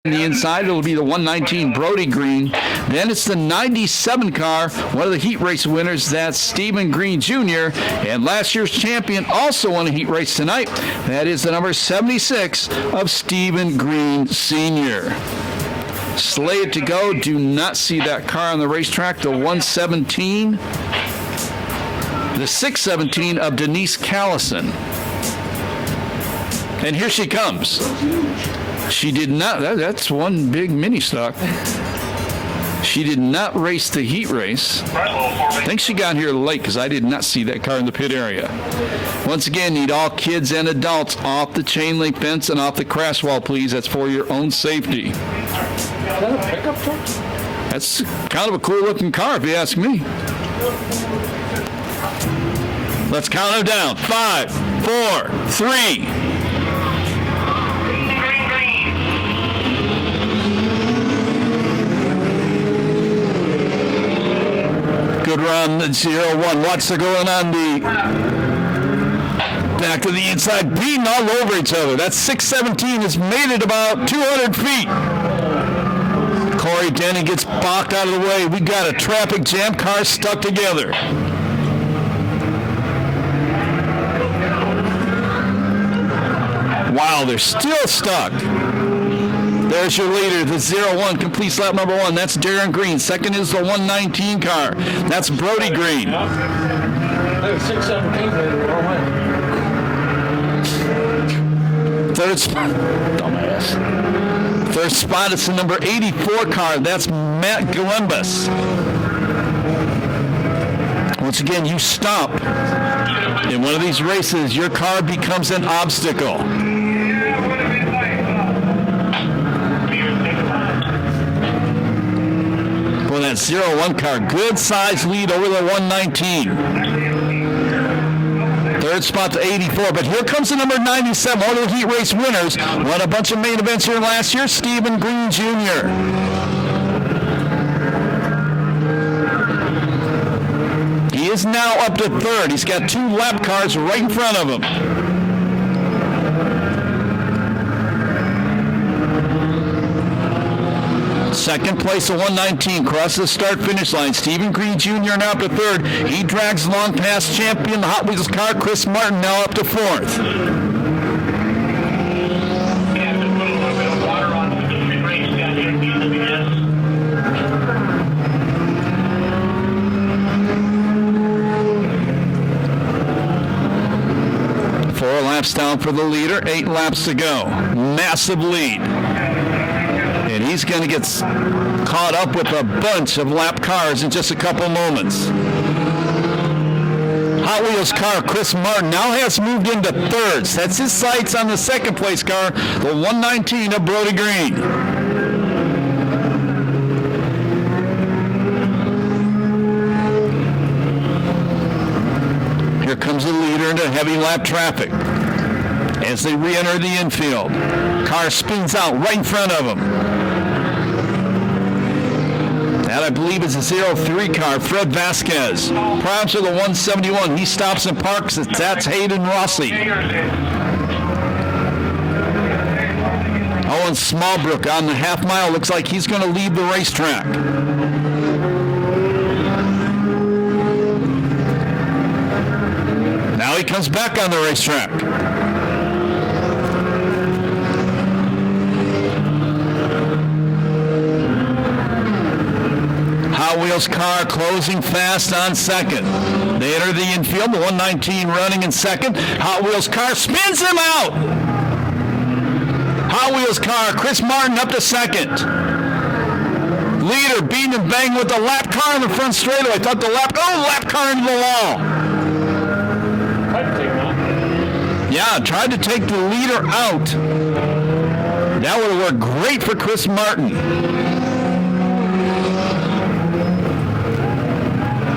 The inside, it'll be the 119 Brody Green. Then it's the 97 car, one of the heat race winners. That's Stephen Green Jr. And last year's champion also won a heat race tonight. That is the number 76 of Stephen Green Sr. Slated to go. Do not see that car on the racetrack. The 117. The 617 of Denise Callison. And here she comes. She did not, that's one big mini stock. She did not race the heat race. I think she got here late because I did not see that car in the pit area. Once again, need all kids and adults off the chain link fence and off the crash wall, please. That's for your own safety. Is that a pickup truck? That's kind of a cool looking car if you ask me. Let's count them down. 5, 4, 3. Good run, 0-1. Watch the going on the back to the inside, beating all over each other. That 617 has made it about 200 feet. Corey Denny gets balked out of the way. We got a traffic jam, cars stuck together. Wow, they're still stuck. There's your leader, the 0-1, completes lap number 1. That's Darin Green. Second is the 119 car. That's Brody Green. 617 Third spot, dumbass. Third spot is the number 84 car. That's Matt Gelumbo. Once again, you stop in one of these races, your car becomes an obstacle. Well, that 0-1 car, good size lead over the 119. Third spot to 84, but here comes the number 97, one of the heat race winners. Won a bunch of main events here last year, Stephen Green Jr. He is now up to third. He's got 2 lap cars right in front of him. Second place, the 119, crosses the start-finish line. Stephen Green Jr. now up to third. He drags along past champion, the Hot Wheels car, Kris Martin, now up to fourth. Four laps down for the leader, 8 laps to go. Massive lead. And he's going to get caught up with a bunch of lap cars in just a couple moments. Hot Wheels car, Kris Martin, now has moved into third. Sets his sights on the second place car, the 119 of Brody Green. Here comes the leader into heavy lap traffic. As they re-enter the infield, car spins out right in front of him. That, I believe, is a 03 car, Fret Vasquez. Prior to the 171, he stops and parks. That's Hayden Rossi. Owen Smallbrook on the half mile. Looks like he's going to leave the racetrack. Now he comes back on the racetrack. Hot Wheels car closing fast on second. They enter the infield, the 119 running in second. Hot Wheels car spins him out. Hot Wheels car, Kris Martin up to second. Leader beating and banging with the lap car in the front straightaway. Thought the lap car into the wall. Yeah, tried to take the leader out. That would have worked great for Kris Martin.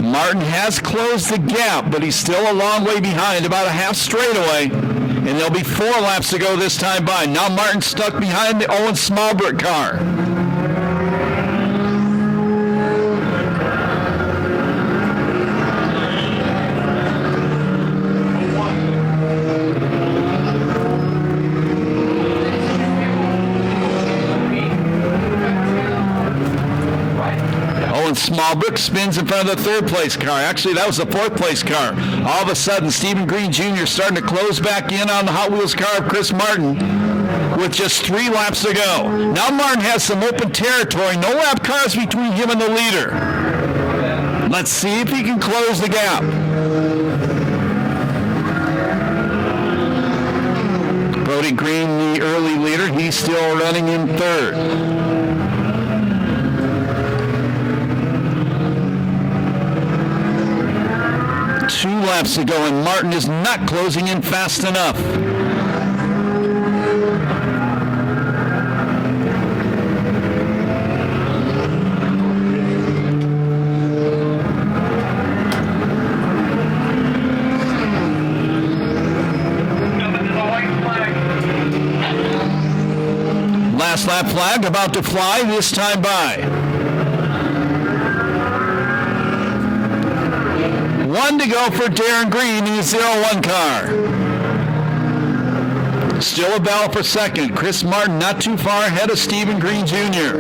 Martin has closed the gap, but he's still a long way behind, about a half straightaway. And there'll be 4 laps to go this time by. Now Martin's stuck behind the Owen Smallbrook car. Smallbrook spins in front of the third place car. Actually, that was the fourth place car. All of a sudden, Stephen Green Jr. starting to close back in on the Hot Wheels car of Kris Martin with just 3 laps to go. Now Martin has some open territory. No lap cars between him and the leader. Let's see if he can close the gap. Brody Green, the early leader, he's still running in third. Two laps to go, and Martin is not closing in fast enough. Last lap flag about to fly, this time by. 1 to go for Darin Green in the 0-1 car. Still a battle for second. Kris Martin not too far ahead of Stephen Green Jr.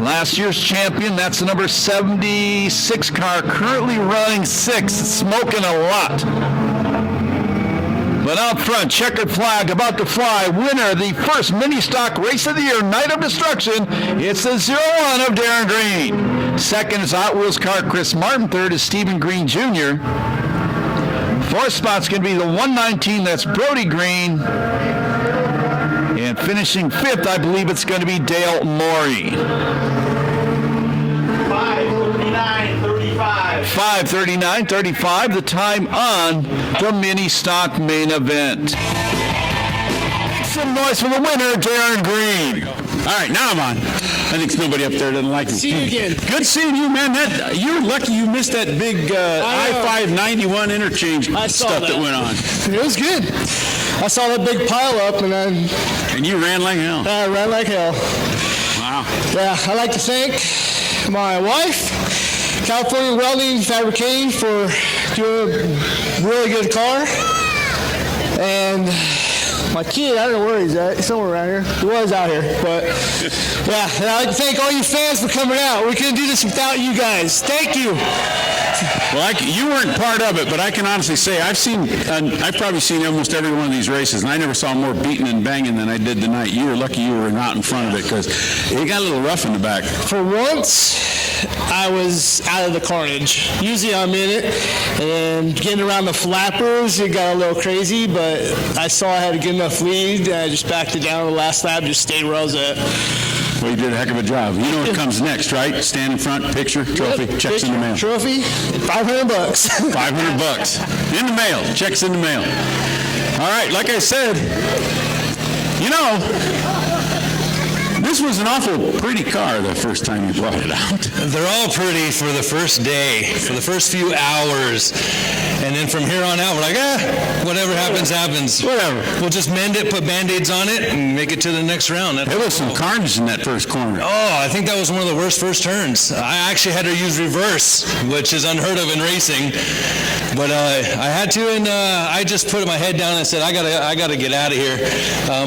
Last year's champion, that's the number 76 car, currently running 6th, smoking a lot. But out front, checkered flag about to fly. Winner of the first mini stock race of the year, Night of Destruction. It's the 0-1 of Darin Green. Second is Hot Wheels car Kris Martin. Third is Stephen Green Jr. Fourth spot's going to be the 119. That's Brody Green. And finishing fifth, I believe it's going to be Dale Morey. 5:39:35. 5:39:35, the time on the mini stock main event. Some noise for the winner, Darin Green. All right, now I'm on. I think nobody up there doesn't like me. See you again. Good seeing you, man. You're lucky you missed that big I-591 interchange stuff that went on. It was good. I saw that big pile up, and And you ran like hell. I ran like hell. Wow. Yeah, I'd like to thank my wife, California Welding Fabricating, for doing a really good car. And my kid, I don't know where he's at. He's somewhere around here. He was out here. But, yeah, and I'd like to thank all you fans for coming out. We couldn't do this without you guys. Thank you. Well, you weren't part of it, but I can honestly say I've probably seen almost every one of these races, and I never saw more beating and banging than I did tonight. You were lucky you were not in front of it because it got a little rough in the back. For once, I was out of the carnage. Usually I'm in it, and getting around the flappers, it got a little crazy, but I saw I had a good enough lead, and I just backed it down on the last lap, just stayed where I was at. Well, you did a heck of a job. You know what comes next, right? Stand in front, picture, trophy, checks in the mail. Trophy, $500. $500 in the mail. Checks in the mail. All right, like I said, you know, this was an awful pretty car the first time you brought it out. They're all pretty for the first day, for the first few hours. And then from here on out, we're like, whatever happens, happens. Whatever. We'll just mend it, put Band-Aids on it, and make it to the next round. There was some carnage in that first corner. Oh, I think that was one of the worst first turns. I actually had to use reverse, which is unheard of in racing. But I had to, and I just put my head down and said, I gotta get out of here.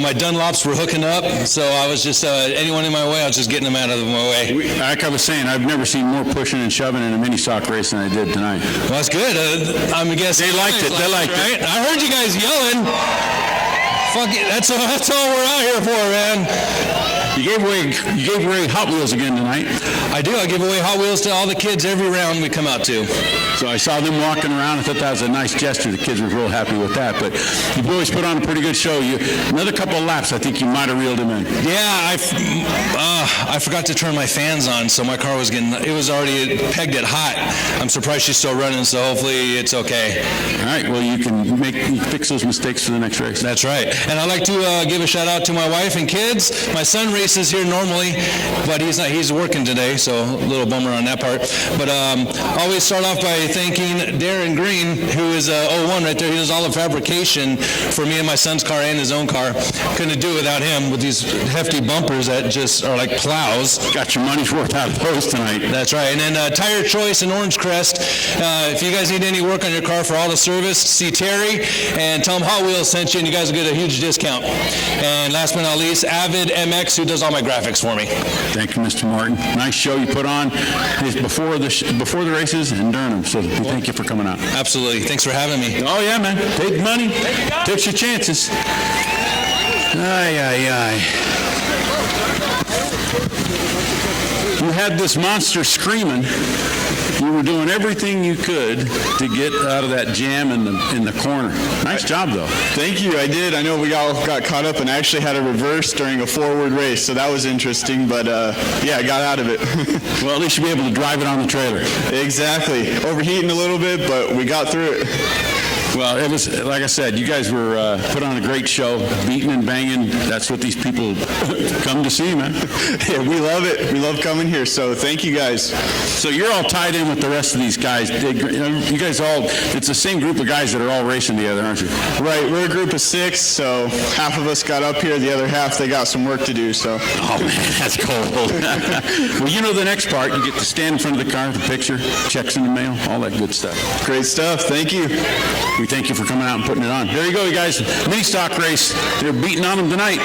My Dunlops were hooking up, so I was just, anyone in my way, I was just getting them out of my way. Like I was saying, I've never seen more pushing and shoving in a mini stock race than I did tonight. Well, that's good. I'm guessing They liked it. They liked it. I heard you guys yelling. Fuck it. That's all we're out here for, man. You gave away Hot Wheels again tonight. I do. I give away Hot Wheels to all the kids every round we come out to. So I saw them walking around. I thought that was a nice gesture. The kids were real happy with that. But you boys put on a pretty good show. Another couple of laps, I think you might have reeled them in. Yeah, I forgot to turn my fans on, so my car was already pegged at hot. I'm surprised she's still running, so hopefully it's okay. All right. Well, you can fix those mistakes for the next race. That's right. And I'd like to give a shout out to my wife and kids. My son raced races here normally, but he's not. He's working today, so a little bummer on that part. But always start off by thanking Darin Green, who is O1 right there. He does all the fabrication for me and my son's car and his own car. Couldn't do it without him with these hefty bumpers that just are like plows. Got your money's worth out of those tonight. That's right. And then Tire Choice and Orange Crest. If you guys need any work on your car for all the service, see Terry, and tell him Hot Wheels sent you, and you guys will get a huge discount. And last but not least, Avid MX, who does all my graphics for me. Thank you, Mr. Martin. Nice show you put on before the races and during them. So we thank you for coming out. Absolutely. Thanks for having me. Oh yeah, man. Take money. Take your chances. Aye, aye, aye. You had this monster screaming. You were doing everything you could to get out of that jam in the corner. Nice job, though. Thank you. I did. I know we all got caught up and actually had a reverse during a forward race, so that was interesting. But yeah, I got out of it. Well, at least you'll be able to drive it on the trailer. Exactly. Overheating a little bit, but we got through it. Well, it was, like I said, you guys were put on a great show, beating and banging. That's what these people come to see, man. Yeah, we love it. We love coming here, so thank you guys. So you're all tied in with the rest of these guys. You guys all, it's the same group of guys that are all racing together, aren't you? Right, we're a group of 6, so half of us got up here, the other half, they got some work to do, so. Oh, man, that's cold. Well, you know the next part. You get to stand in front of the car, the picture, checks in the mail, all that good stuff. Great stuff. Thank you. We thank you for coming out and putting it on. There you go, you guys. Mini stock race. They're beating on them tonight.